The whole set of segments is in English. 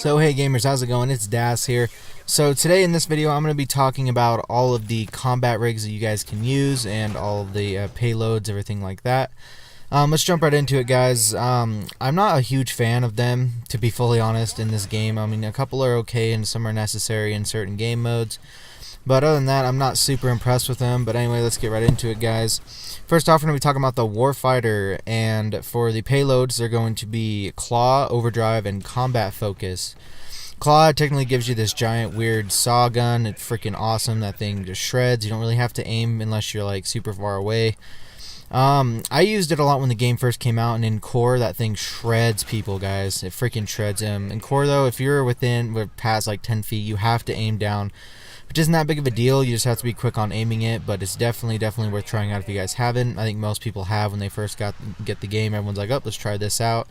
So hey gamers, how's it going? It's Das here. So today in this video I'm going to be talking about all of the combat rigs that you guys can use and all of the payloads, everything like that. Let's jump right into it, guys. I'm not a huge fan of them, to be fully honest, in this game. I mean, a couple are okay and some are necessary in certain game modes. But other than that, I'm not super impressed with them. But anyway, let's get right into it, guys. First off, we're going to be talking about the Warfighter, and for the payloads, they're going to be Claw, Overdrive, and Combat Focus. Claw technically gives you this giant weird saw gun. It's freaking awesome. That thing just shreds. You don't really have to aim unless you're like super far away. I used it a lot when the game first came out, and in core, that thing shreds people, guys. It freaking shreds them. In core, though, if you're past like 10 feet, you have to aim down, which isn't that big of a deal. You just have to be quick on aiming it, but it's definitely worth trying out if you guys haven't. I think most people have when they first get the game. Everyone's like, oh, let's try this out.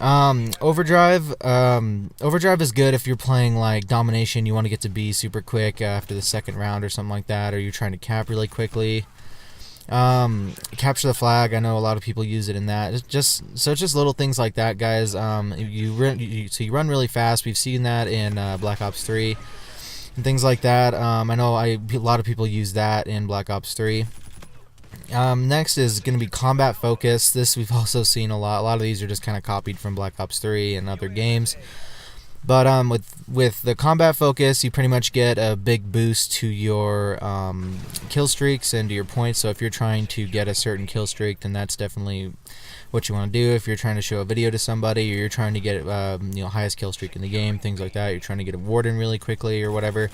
Overdrive is good if you're playing like domination. You want to get to B super quick after the second round or something like that, or you're trying to cap really quickly. Capture the flag, I know a lot of people use it in that. It's just little things like that, guys. You run really fast. We've seen that in Black Ops 3 and things like that. I know a lot of people use that in Black Ops 3. Next is going to be Combat Focus. This we've also seen a lot. A lot of these are just kind of copied from Black Ops 3 and other games. But with the Combat Focus, you pretty much get a big boost to your kill streaks and to your points. So if you're trying to get a certain kill streak, then that's definitely what you want to do. If you're trying to show a video to somebody, or you're trying to get highest kill streak in the game, things like that. You're trying to get a warden really quickly or whatever.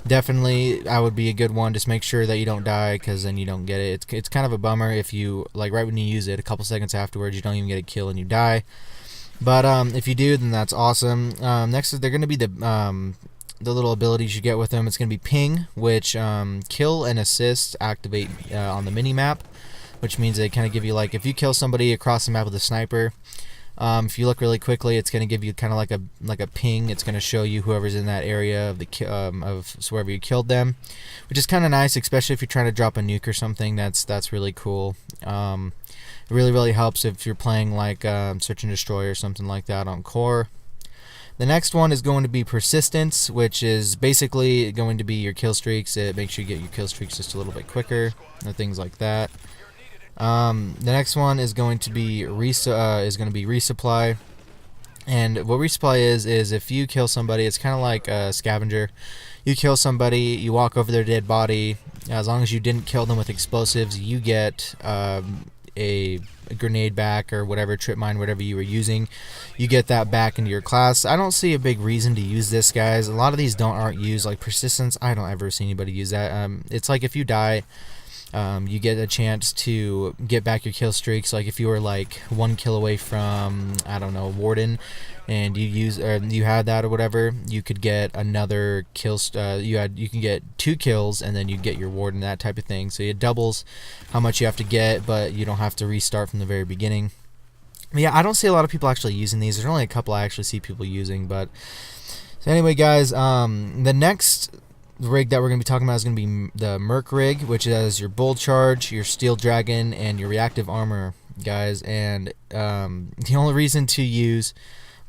Definitely, I would be a good one. Just make sure that you don't die, because then you don't get it. It's kind of a bummer if you right when you use it, a couple seconds afterwards, you don't even get a kill and you die. But if you do, then that's awesome. Next is they're going to be the little abilities you get with them. It's going to be Ping, which kill and assist activate on the mini map, which means they kind of give you, like, if you kill somebody across the map with a sniper, if you look really quickly, it's going to give you kind of like a ping. It's going to show you whoever's in that area of wherever you killed them, which is kind of nice, especially if you're trying to drop a nuke or something. That's really cool. It really helps if you're playing like Search and Destroy or something like that on core. The next one is going to be Persistence, which is basically going to be your kill streaks. It makes you get your kill streaks just a little bit quicker, or things like that. The next one is going to be Resupply, and what Resupply is if you kill somebody, it's kind of like a scavenger. You kill somebody, you walk over their dead body. As long as you didn't kill them with explosives, you get a grenade back, or whatever, trip mine, whatever you were using. You get that back into your class. I don't see a big reason to use this, guys. A lot of these aren't used, like Persistence. I don't ever see anybody use that. It's like if you die, you get a chance to get back your kill streaks. Like if you were like 1 kill away from, I don't know, Warden, and you had that or whatever, you could get another kill. You can get 2 kills, and then you get your Warden, that type of thing. So it doubles how much you have to get, but you don't have to restart from the very beginning. Yeah, I don't see a lot of people actually using these. There's only a couple I actually see people using. But so anyway, guys, the next rig that we're going to be talking about is going to be the Merc rig, which has your Bull Charge, your Steel Dragon, and your Reactive Armor, guys. And the only reason to use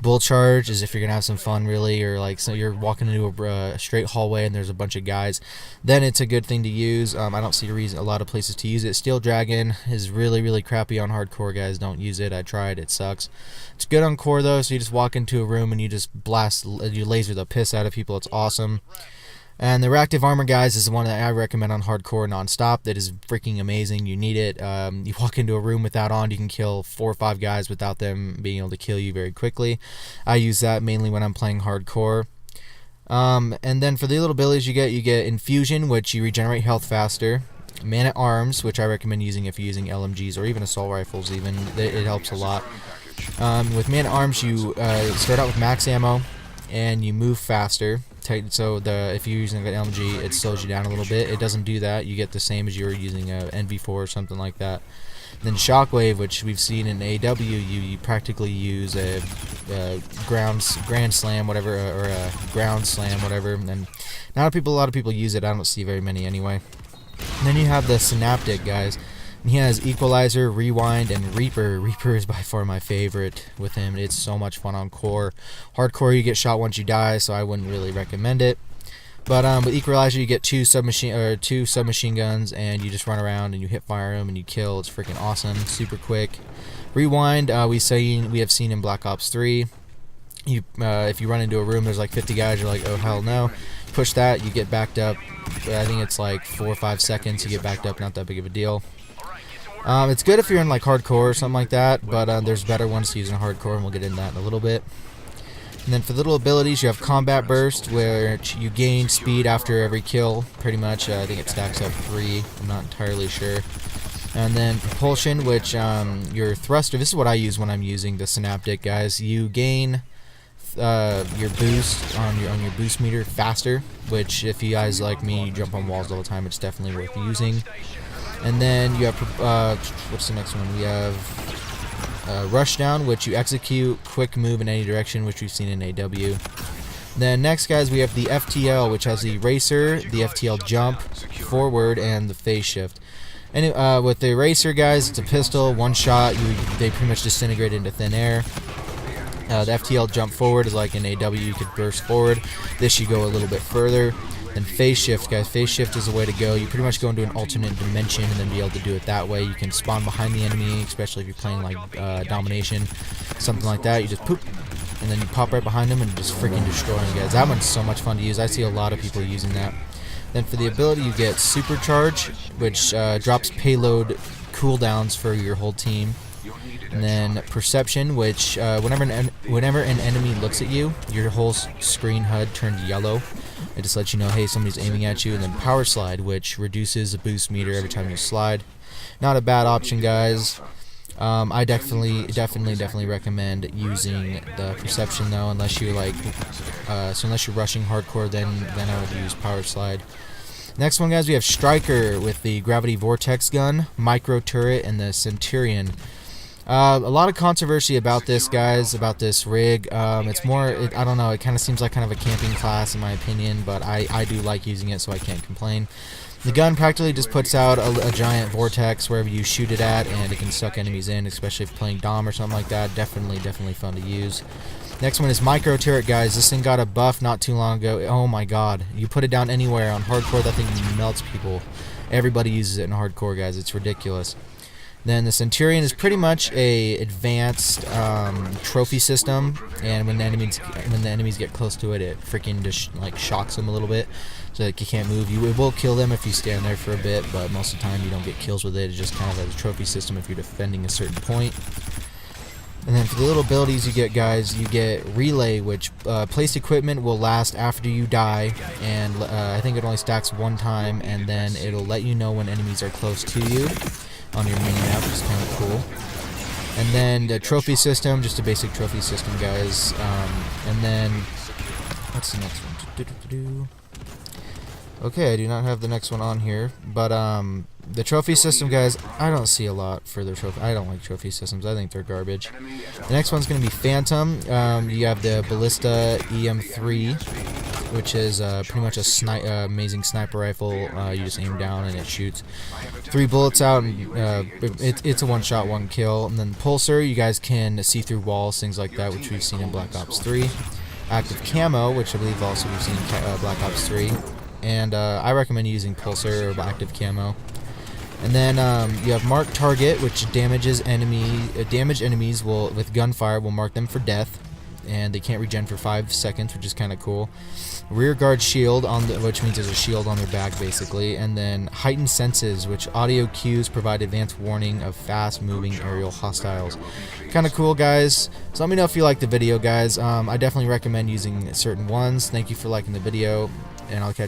Bull Charge is if you're gonna have some fun, really, or like so you're walking into a straight hallway and there's a bunch of guys, then it's a good thing to use. I don't see a lot of places to use it. Steel Dragon is really crappy on hardcore, guys. Don't use it. I tried. It sucks. It's good on core though. So you just walk into a room and you just you laser the piss out of people. It's awesome. And the Reactive Armor, guys, is the one that I recommend on hardcore nonstop. That is freaking amazing. You need it. You walk into a room with that on, you can kill 4 or 5 guys without them being able to kill you very quickly. I use that mainly when I'm playing hardcore. And then for the little abilities you get Infusion, which you regenerate health faster. Man at Arms, which I recommend using if you're using LMGs or even assault rifles. Even it helps a lot. With Man at Arms, you start out with max ammo, and you move faster. So if you're using an LMG, it slows you down a little bit. It doesn't do that. You get the same as you were using a NV4 or something like that. Then Shockwave, which we've seen in AW, you practically use a Grand Slam, whatever, or a Ground Slam, whatever. And a lot of people use it. I don't see very many anyway. And then you have the Synaptic, guys. He has Equalizer, Rewind, and Reaper. Reaper is by far my favorite with him. It's so much fun on core. Hardcore, you get shot once you die, so I wouldn't really recommend it. But with Equalizer, you get two submachine guns, and you just run around and you hit fire them and you kill. It's freaking awesome, super quick. Rewind, we have seen in Black Ops 3. If you run into a room, there's like 50 guys. You're like, oh hell no. Push that, you get backed up. I think it's like 4 or 5 seconds. You get backed up, not that big of a deal. It's good if you're in like hardcore or something like that, but there's better ones to use in hardcore, and we'll get into that in a little bit. And then for the little abilities, you have Combat Burst, where you gain speed after every kill, pretty much. I think it stacks up 3, I'm not entirely sure. And then Propulsion, which your thruster, this is what I use when I'm using the Synaptic, guys. You gain your boost on your boost meter faster, which if you guys like me, you jump on walls all the time, it's definitely worth using. And then you have, what's the next one? We have Rushdown, which you execute quick move in any direction, which we've seen in AW. Then next, guys, we have the FTL, which has the Racer, the FTL Jump, Forward, and the Phase Shift. And with the Racer, guys, it's a pistol, one shot, they pretty much disintegrate into thin air. The FTL Jump Forward is like in AW, you could burst forward. This you go a little bit further. Then Phase Shift, guys. Phase Shift is a way to go. You pretty much go into an alternate dimension and then be able to do it that way. You can spawn behind the enemy, especially if you're playing like Domination, something like that. You just poop, and then you pop right behind them and just freaking destroy them, guys. That one's so much fun to use. I see a lot of people using that. Then for the ability, you get Supercharge, which drops payload cooldowns for your whole team. And then Perception, which whenever an enemy looks at you, your whole screen HUD turns yellow. It just lets you know, hey, somebody's aiming at you. And then Power Slide, which reduces the boost meter every time you slide. Not a bad option, guys. I definitely recommend using the Perception though, unless you're like, unless you're rushing hardcore, then I would use Power Slide. Next one, guys, we have Striker with the Gravity Vortex gun, Micro Turret, and the Centurion. A lot of controversy about this, guys, about this rig. It's more, I don't know, it kind of seems like kind of a camping class in my opinion, but I do like using it, so I can't complain. The gun practically just puts out a giant vortex wherever you shoot it at, and it can suck enemies in, especially if you're playing Dom or something like that. Definitely fun to use. Next one is Micro Turret, guys. This thing got a buff not too long ago. Oh my god. You put it down anywhere on hardcore, that thing melts people. Everybody uses it in hardcore, guys. It's ridiculous. Then the Centurion is pretty much a advanced trophy system, and when the enemies get close to it, it freaking just like shocks them a little bit, so that you can't move. It will kill them if you stand there for a bit, but most of the time you don't get kills with it. It's just kind of a trophy system if you're defending a certain point. And then for the little abilities you get, guys, you get Relay, which placed equipment will last after you die, and I think it only stacks one time, and then it'll let you know when enemies are close to you on your mini map, which is kind of cool. And then the trophy system, just a basic trophy system, guys. And then, what's the next one? Okay, I do not have the next one on here, but the trophy system, guys, I don't see a lot for the trophy. I don't like trophy systems. I think they're garbage. The next one's going to be Phantom. You have the Ballista EM3, which is pretty much a amazing sniper rifle. You just aim down and it shoots 3 bullets out, and it's a one-shot, one kill. And then Pulsar, you guys can see through walls, things like that, which we've seen in Black Ops 3. Active Camo, which I believe also we've seen in Black Ops 3. And I recommend using Pulsar or Active Camo. And then you have Mark Target, which damaged enemies with gunfire will mark them for death, and they can't regen for 5 seconds, which is kind of cool. Rear guard shield, which means there's a shield on their back basically. And then Heightened Senses, which audio cues provide advanced warning of fast-moving aerial hostiles. Kind of cool, guys. So let me know if you like the video, guys. I definitely recommend using certain ones. Thank you for liking the video, and I'll catch you.